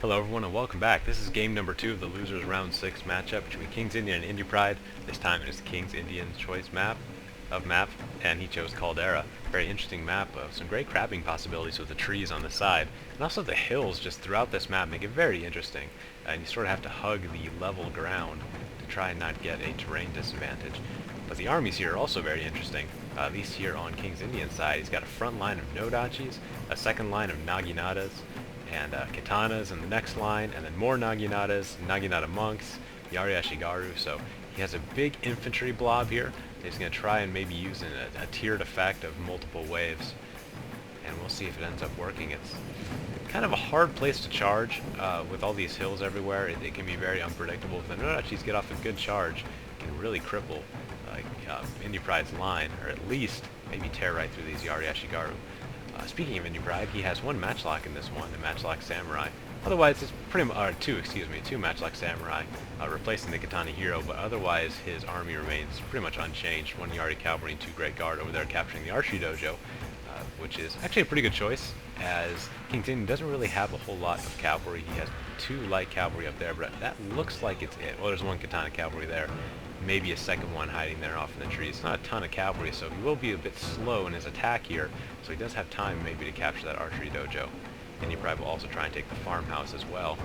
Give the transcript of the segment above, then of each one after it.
Hello everyone and welcome back. This is game number 2 of the losers round 6 matchup between KingsIndian and IndyPride. This time it is KingsIndian's choice map, and he chose Caldera. Very interesting map of some great crabbing possibilities with the trees on the side. And also the hills just throughout this map make it very interesting. And you sort of have to hug the level ground to try and not get a terrain disadvantage. But the armies here are also very interesting. At least here on KingsIndian side, he's got a front line of Nodachis, a second line of Naginatas, and katanas in the next line, and then more Naginatas, Naginata monks, Yari Ashigaru. So he has a big infantry blob here. He's going to try and maybe use a tiered effect of multiple waves, and we'll see if it ends up working. It's kind of a hard place to charge with all these hills everywhere. It can be very unpredictable. If the Nodachis get off a good charge, it can really cripple IndyPride's line, or at least maybe tear right through these Yari Ashigaru. Speaking of IndyPride, he has one matchlock in this one, the matchlock samurai. Otherwise, it's pretty much, two matchlock samurai, replacing the katana hero, but otherwise his army remains pretty much unchanged. One Yari cavalry and 2 Great Guard over there capturing the archery dojo, which is actually a pretty good choice, as KingsIndian doesn't really have a whole lot of cavalry. He has 2 light cavalry up there, but that looks like it's it. Well, there's 1 katana cavalry there. Maybe a second one hiding there off in the trees. It's not a ton of cavalry, so he will be a bit slow in his attack here, so he does have time maybe to capture that archery dojo. IndyPride will also try and take the farmhouse as well.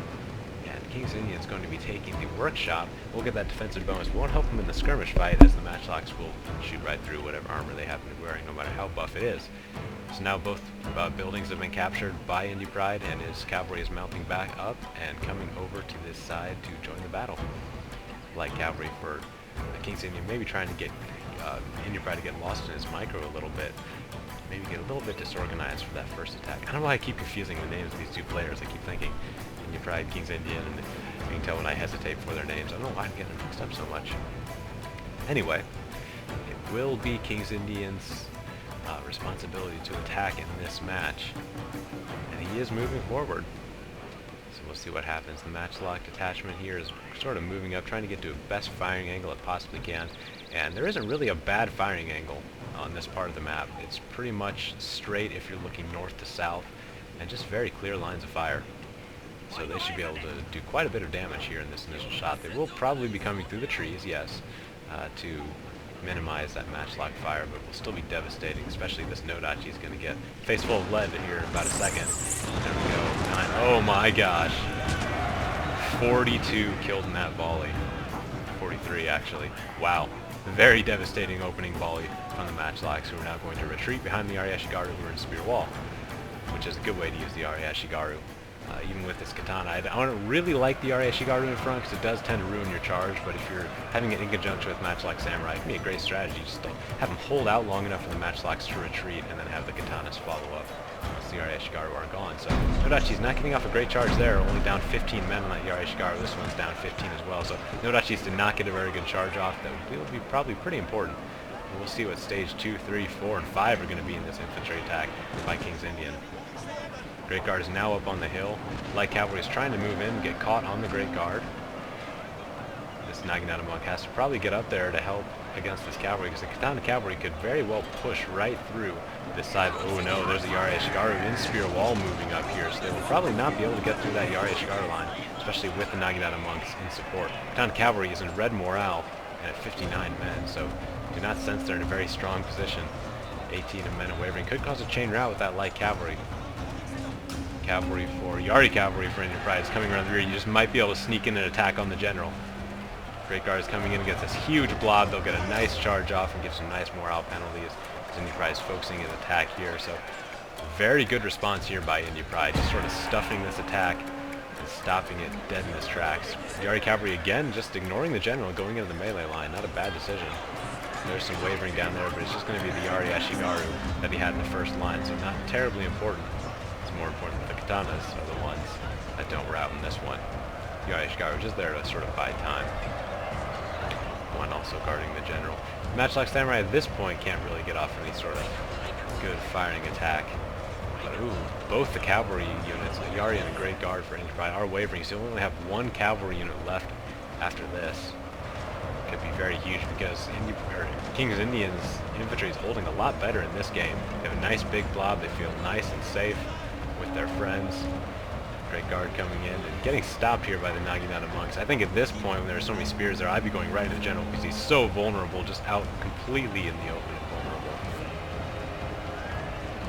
And KingsIndian is going to be taking the workshop. We'll get that defensive bonus. We won't help him in the skirmish fight, as the matchlocks will shoot right through whatever armor they happen to be wearing, no matter how buff it is. So now both buildings have been captured by IndyPride, and his cavalry is mounting back up and coming over to this side to join the battle. Light cavalry for KingsIndian, maybe trying to get IndyPride to get lost in his micro a little bit. Maybe get a little bit disorganized for that first attack. I don't know why I keep confusing the names of these 2 players. I keep thinking IndyPride, KingsIndian, and you can tell when I hesitate for their names. I don't know why I'm getting mixed up so much. Anyway, it will be KingsIndian's responsibility to attack in this match, and he is moving forward. So we'll see what happens. The matchlock detachment here is sort of moving up, trying to get to a best firing angle it possibly can. And there isn't really a bad firing angle on this part of the map. It's pretty much straight if you're looking north to south, and just very clear lines of fire. So they should be able to do quite a bit of damage here in this initial shot. They will probably be coming through the trees, yes, to minimize that matchlock fire, but will still be devastating, especially this Nodachi is going to get face full of lead here in about a second. There we go. 9. Oh my gosh. 42 killed in that volley. 43 actually. Wow. Very devastating opening volley from the matchlocks, who are now going to retreat behind the Yari Ashigaru, who are in spear wall, which is a good way to use the Yari Ashigaru. Even with this katana, I don't really like the Yari Ashigaru in front, because it does tend to ruin your charge, but if you're having it in conjunction with matchlock samurai, it can be a great strategy. Just to have them hold out long enough for the matchlocks to retreat, and then have the katanas follow up once the Yari Ashigaru are gone. So Nodachi's not getting off a great charge there, only down 15 men on that Yari Ashigaru. This one's down 15 as well, so Nodachi's did not get a very good charge off. That will be probably pretty important. And we'll see what stage 2, 3, 4, and 5 are going to be in this infantry attack by KingsIndian. Great Guard is now up on the hill. Light Cavalry is trying to move in, get caught on the Great Guard. This Naginata monk has to probably get up there to help against this cavalry, because the Katana cavalry could very well push right through this side. Oh no, there's a Yari Ashigaru in spear wall moving up here, so they will probably not be able to get through that Yari Ashigaru line, especially with the Naginata monks in support. Katana cavalry is in red morale and at 59 men, so do not sense they're in a very strong position. 18 of men and wavering could cause a chain rout with that light cavalry. Yari cavalry for IndyPride is coming around the rear. You just might be able to sneak in and attack on the general. Great Guard is coming in against this huge blob. They'll get a nice charge off and give some nice morale penalties. IndyPride is focusing his attack here, so very good response here by IndyPride, just sort of stuffing this attack and stopping it dead in its tracks. Yari cavalry again just ignoring the general, going into the melee line. Not a bad decision. There's some wavering down there, but it's just going to be the Yari Ashigaru that he had in the first line, so not terribly important. More important that the katanas are the ones that don't rout in this one. Yari Ashigaru just there to sort of buy time. One also guarding the general. Matchlock Samurai at this point can't really get off any sort of good firing attack. But ooh, both the cavalry units, the Yari and the Great Guard for IndyPride, are wavering, so you only have 1 cavalry unit left after this. Could be very huge, because KingsIndian's infantry is holding a lot better in this game. They have a nice big blob, they feel nice and safe with their friends. Great guard coming in and getting stopped here by the Naginata monks. I think at this point, when there are so many spears there, I'd be going right into the general because he's so vulnerable, just out completely in the open and vulnerable.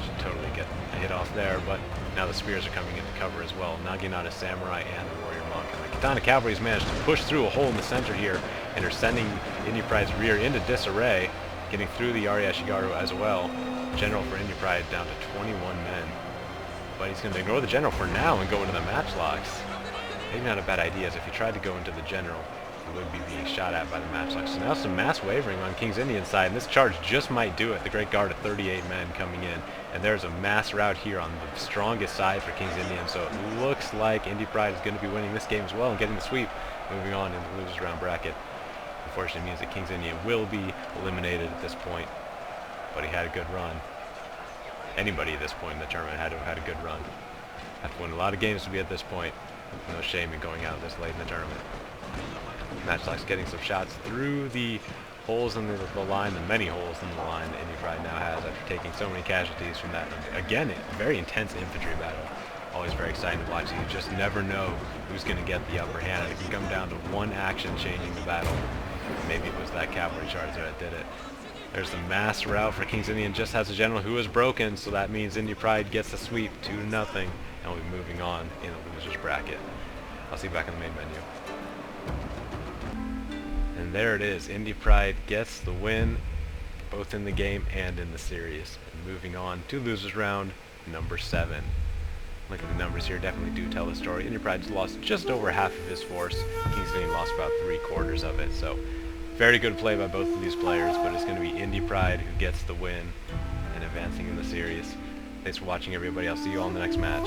Should totally get a hit off there, but now the spears are coming into cover as well. Naginata samurai and the warrior monk. And the Katana cavalry's managed to push through a hole in the center here and are sending IndyPride's rear into disarray, getting through the Arya Shigaru as well. General for IndyPride down to 21 men. But he's going to ignore the general for now and go into the matchlocks. Maybe not a bad idea, as if he tried to go into the general, he would be being shot at by the matchlocks. So now some mass wavering on King's Indian side, and this charge just might do it. The Great Guard of 38 men coming in, and there's a mass rout here on the strongest side for King's Indian, so it looks like IndyPride is going to be winning this game as well and getting the sweep, moving on in the losers round bracket. Unfortunately, means that King's Indian will be eliminated at this point, but he had a good run. Anybody at this point in the tournament had to have had a good run. Have to win a lot of games to be at this point. No shame in going out this late in the tournament. Matchlock's getting some shots through the holes in the line, the many holes in the line that IndyPride now has after taking so many casualties from that. Again, a very intense infantry battle. Always very exciting to watch. You just never know who's going to get the upper hand. It can come down to one action changing the battle. Maybe it was that cavalry charge that did it. There's the mass rout for King's Indian, just has a general who is broken, so that means IndyPride gets the sweep 2-0, and we'll be moving on in the losers bracket. I'll see you back in the main menu. And there it is, IndyPride gets the win, both in the game and in the series. And moving on to losers round number 7. Look at the numbers here, definitely do tell the story. IndyPride's lost just over half of his force. King's Indian lost about 3/4 of it, so very good play by both of these players, but it's going to be IndyPride who gets the win and advancing in the series. Thanks for watching, everybody. I'll see you all in the next match.